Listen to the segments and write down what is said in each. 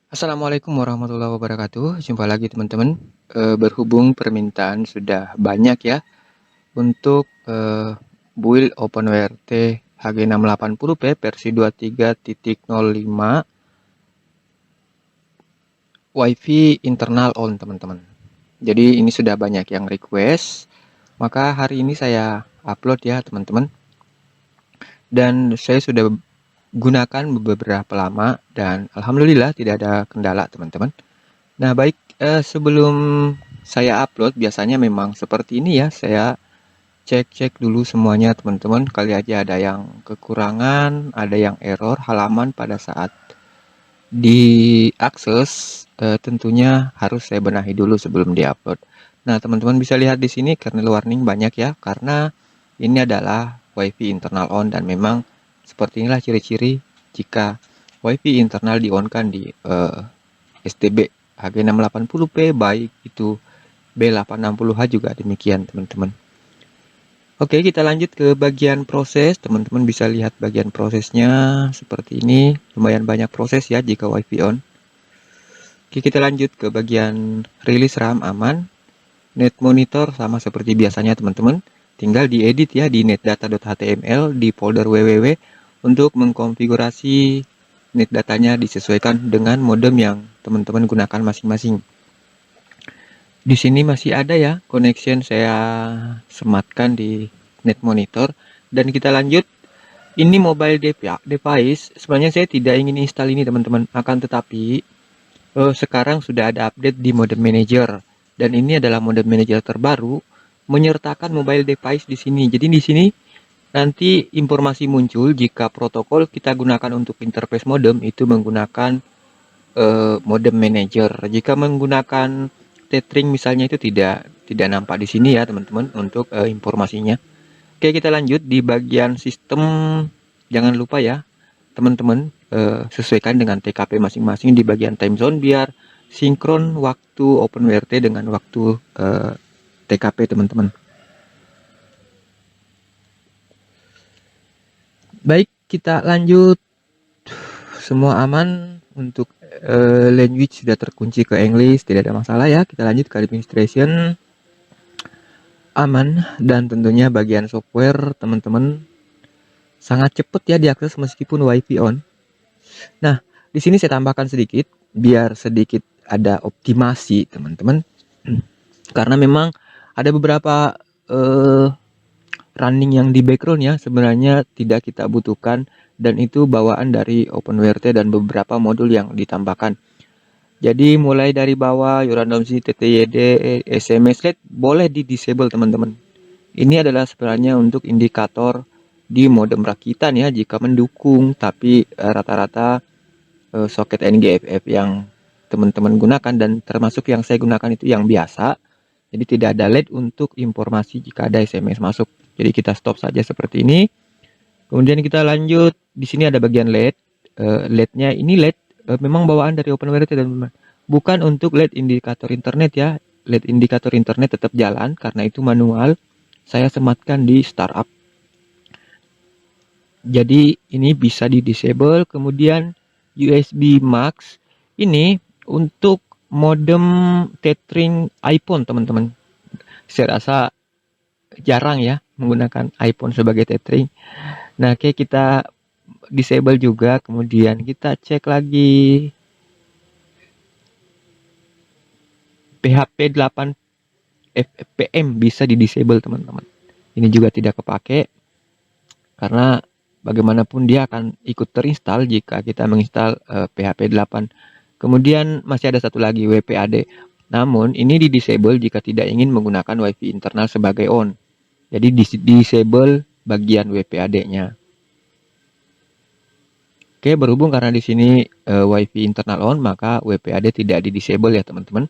Assalamualaikum warahmatullahi wabarakatuh. Jumpa lagi teman-teman. Berhubung permintaan sudah banyak ya untuk build OpenWRT HG680P versi 23.05 WiFi internal on teman-teman. Jadi ini sudah banyak yang request. Maka hari ini saya upload ya teman-teman. Dan saya sudah gunakan beberapa lama dan alhamdulillah tidak ada kendala teman-teman. Nah, baik, sebelum saya upload biasanya memang seperti ini ya, saya cek-cek dulu semuanya teman-teman, kali aja ada yang kekurangan, ada yang error halaman pada saat diakses, tentunya harus saya benahi dulu sebelum diupload. Nah, teman-teman bisa lihat di sini kernel warning banyak ya, karena ini adalah WiFi internal on dan memang seperti inilah ciri-ciri jika WiFi internal di-on-kan di STB HG680P, baik itu B860H juga demikian teman-teman. Oke, kita lanjut ke bagian proses. Teman-teman bisa lihat bagian prosesnya seperti ini. Lumayan banyak proses ya jika WiFi on. Oke, kita lanjut ke bagian rilis RAM aman. Net monitor sama seperti biasanya teman-teman. Tinggal diedit ya di netdata.html di folder www untuk mengkonfigurasi net datanya disesuaikan dengan modem yang teman-teman gunakan masing-masing. Di sini masih ada ya connection saya sematkan di net monitor dan kita lanjut. Ini mobile device, sebenarnya saya tidak ingin install ini teman-teman, akan tetapi sekarang sudah ada update di modem manager dan ini adalah modem manager terbaru menyertakan mobile device di sini. Jadi di sini nanti informasi muncul jika protokol kita gunakan untuk interface modem itu menggunakan modem manager. Jika menggunakan tethering misalnya itu tidak nampak di sini ya teman-teman untuk informasinya. Oke, kita lanjut di bagian sistem. Jangan lupa ya teman-teman sesuaikan dengan TKP masing-masing di bagian time zone biar sinkron waktu OpenWRT dengan waktu TKP teman-teman. Baik, kita lanjut. Semua aman untuk language sudah terkunci ke English, tidak ada masalah ya. Kita lanjut ke administration. Aman dan tentunya bagian software teman-teman sangat cepat ya diakses meskipun WiFi on. Nah, di sini saya tambahkan sedikit biar sedikit ada optimasi teman-teman. Karena memang ada beberapa running yang di background ya sebenarnya tidak kita butuhkan dan itu bawaan dari OpenWRT dan beberapa modul yang ditambahkan. Jadi mulai dari bawah random TTYD, SMS LED boleh di disable teman-teman. Ini adalah sebenarnya untuk indikator di modem rakitan ya jika mendukung, tapi rata-rata soket NGFF yang teman-teman gunakan dan termasuk yang saya gunakan itu yang biasa. Jadi tidak ada LED untuk informasi jika ada SMS masuk. Jadi kita stop saja seperti ini. Kemudian kita lanjut. Di sini ada bagian LED. LED-nya ini LED memang bawaan dari OpenWRT teman-teman. Bukan untuk LED indikator internet ya. LED indikator internet tetap jalan karena itu manual. Saya sematkan di startup. Jadi ini bisa di disable. Kemudian USB Max ini untuk modem tethering iPhone teman-teman. Saya rasa jarang ya menggunakan iPhone sebagai tethering. Nah, oke, kita disable juga. Kemudian kita cek lagi PHP 8 FFPM bisa di disable teman-teman. Ini juga tidak kepake karena bagaimanapun dia akan ikut terinstall jika kita menginstal PHP 8. Kemudian masih ada satu lagi WPAD. Namun ini di disable jika tidak ingin menggunakan WiFi internal sebagai on. Jadi di disable bagian WPAD-nya. Oke, berhubung karena di sini WiFi internal on, maka WPAD tidak di disable ya teman-teman.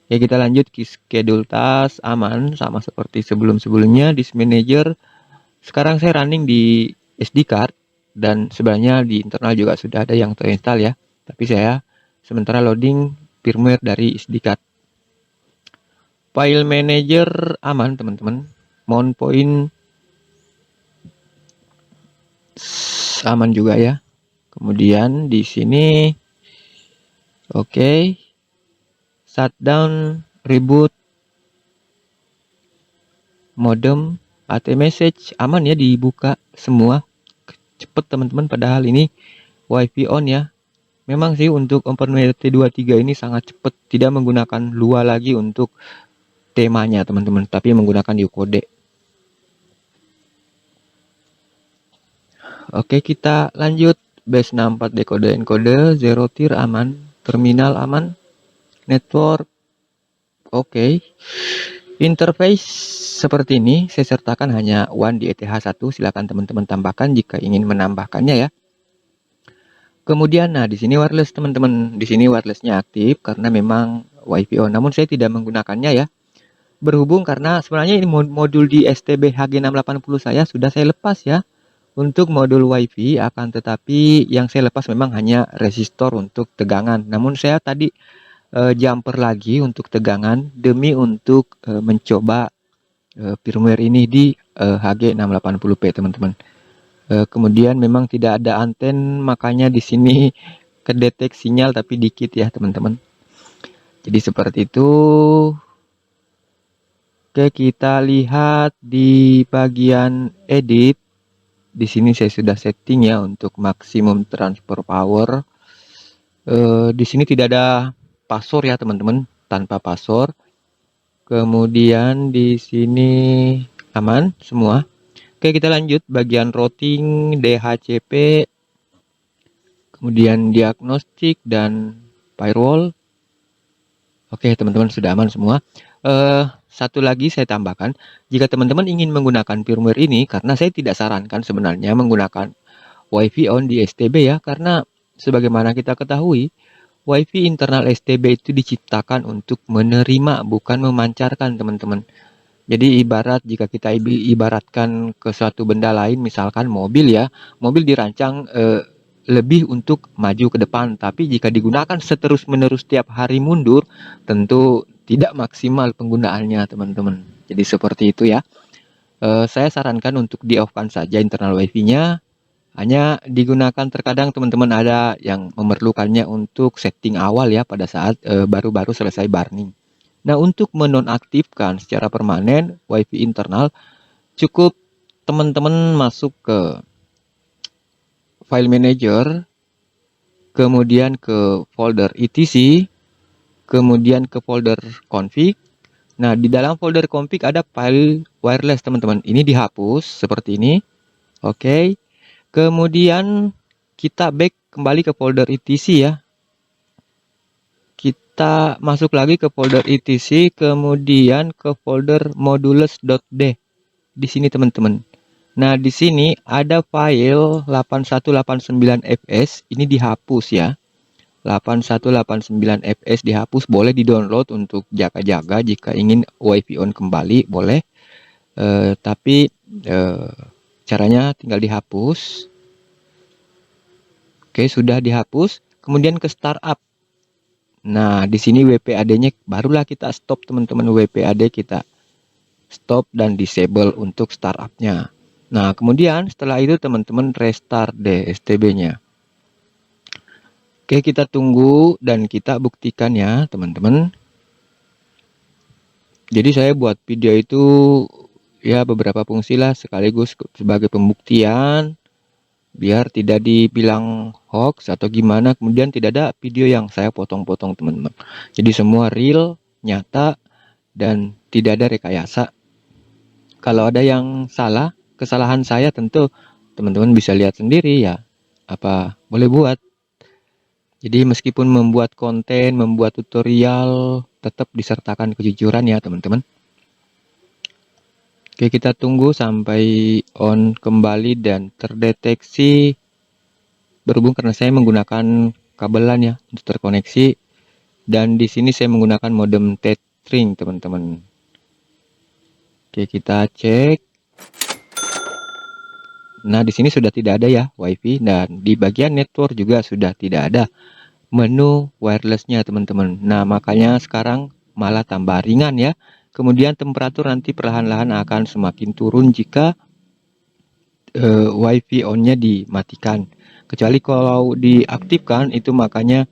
Oke, kita lanjut ke schedule task aman sama seperti sebelum-sebelumnya. Disk manager sekarang saya running di SD card dan sebenarnya di internal juga sudah ada yang terinstall ya. Tapi saya sementara loading firmware dari SD card. File manager aman teman-teman. Mount point aman juga ya. Kemudian di sini Oke, shutdown, reboot, modem, AT message aman ya, dibuka semua. Cepet teman-teman, padahal ini WiFi on ya. Memang sih untuk OpenWRT 23 ini sangat cepat, tidak menggunakan Lua lagi untuk temanya teman-teman, tapi menggunakan Ucode. Oke, kita lanjut. Base 64 decode encode, zero tier aman, terminal aman, network oke. Interface seperti ini saya sertakan hanya WAN di ETH1, silakan teman-teman tambahkan jika ingin menambahkannya ya. Kemudian, nah di sini wireless teman-teman, di sini wirelessnya aktif karena memang WiFi on, namun saya tidak menggunakannya ya. Berhubung karena sebenarnya ini modul di STB HG680 saya sudah lepas ya untuk modul WiFi, akan tetapi yang saya lepas memang hanya resistor untuk tegangan. Namun saya tadi jumper lagi untuk tegangan demi untuk mencoba firmware ini di HG680p teman-teman. Kemudian memang tidak ada anten, makanya di sini kedetek sinyal tapi dikit ya teman-teman. Jadi seperti itu. Oke, kita lihat di bagian edit. Di sini saya sudah setting ya untuk maksimum transfer power. Di sini tidak ada password ya teman-teman, tanpa password. Kemudian di sini aman semua. Oke, kita lanjut bagian routing, DHCP, kemudian diagnostik dan firewall. Oke teman-teman, sudah aman semua. Satu lagi saya tambahkan, jika teman-teman ingin menggunakan firmware ini, karena saya tidak sarankan sebenarnya menggunakan WiFi on di STB ya, karena sebagaimana kita ketahui, WiFi internal STB itu diciptakan untuk menerima, bukan memancarkan teman-teman. Jadi ibarat jika kita ibaratkan ke suatu benda lain, misalkan mobil ya, mobil dirancang lebih untuk maju ke depan, tapi jika digunakan seterus-menerus tiap hari mundur, tentu tidak maksimal penggunaannya teman-teman. Jadi seperti itu ya. Saya sarankan untuk di off-kan saja internal WiFi-nya, hanya digunakan terkadang teman-teman ada yang memerlukannya untuk setting awal ya pada saat baru-baru selesai burning. Nah, untuk menonaktifkan secara permanen WiFi internal, cukup teman-teman masuk ke file manager, kemudian ke folder etc, kemudian ke folder config. Nah, di dalam folder config ada file wireless teman-teman. Ini dihapus seperti ini. Oke. Kemudian kita back kembali ke folder etc ya. Kita masuk lagi ke folder etc, kemudian ke folder modulus.d. Di sini teman-teman. Nah, di sini ada file 8189fs, ini dihapus ya. 8189fs dihapus, boleh di-download untuk jaga-jaga jika ingin WiFi on kembali, boleh. Tapi caranya tinggal dihapus. Oke, sudah dihapus. Kemudian ke startup. Nah, di sini WPAD-nya barulah kita stop teman-teman, WPAD kita stop dan disable untuk startup-nya. Nah, kemudian setelah itu teman-teman restart deh STB-nya. Oke, kita tunggu dan kita buktikan ya teman-teman. Jadi saya buat video itu ya beberapa fungsi lah, sekaligus sebagai pembuktian biar tidak dibilang hoax atau gimana, kemudian tidak ada video yang saya potong-potong teman-teman. Jadi semua real, nyata, dan tidak ada rekayasa. Kalau ada yang salah, kesalahan saya tentu teman-teman bisa lihat sendiri ya, apa boleh buat. Jadi meskipun membuat konten, membuat tutorial, tetap disertakan kejujuran ya teman-teman. Oke, kita tunggu sampai on kembali dan terdeteksi. Berhubung karena saya menggunakan kabelan ya untuk terkoneksi, dan di sini saya menggunakan modem tethering teman-teman. Oke, kita cek. Nah, di sini sudah tidak ada ya WiFi, dan di bagian network juga sudah tidak ada menu wirelessnya teman-teman. Nah, makanya sekarang malah tambah ringan ya. Kemudian temperatur nanti perlahan-lahan akan semakin turun jika WiFi on-nya dimatikan. Kecuali kalau diaktifkan itu, makanya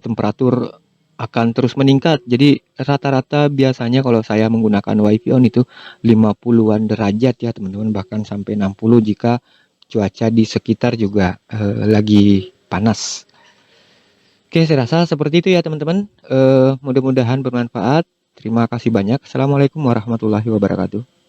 temperatur akan terus meningkat. Jadi rata-rata biasanya kalau saya menggunakan WiFi on itu 50-an derajat ya teman-teman, bahkan sampai 60 jika cuaca di sekitar juga lagi panas. Oke, saya rasa seperti itu ya teman-teman. Mudah-mudahan bermanfaat. Terima kasih banyak. Assalamualaikum warahmatullahi wabarakatuh.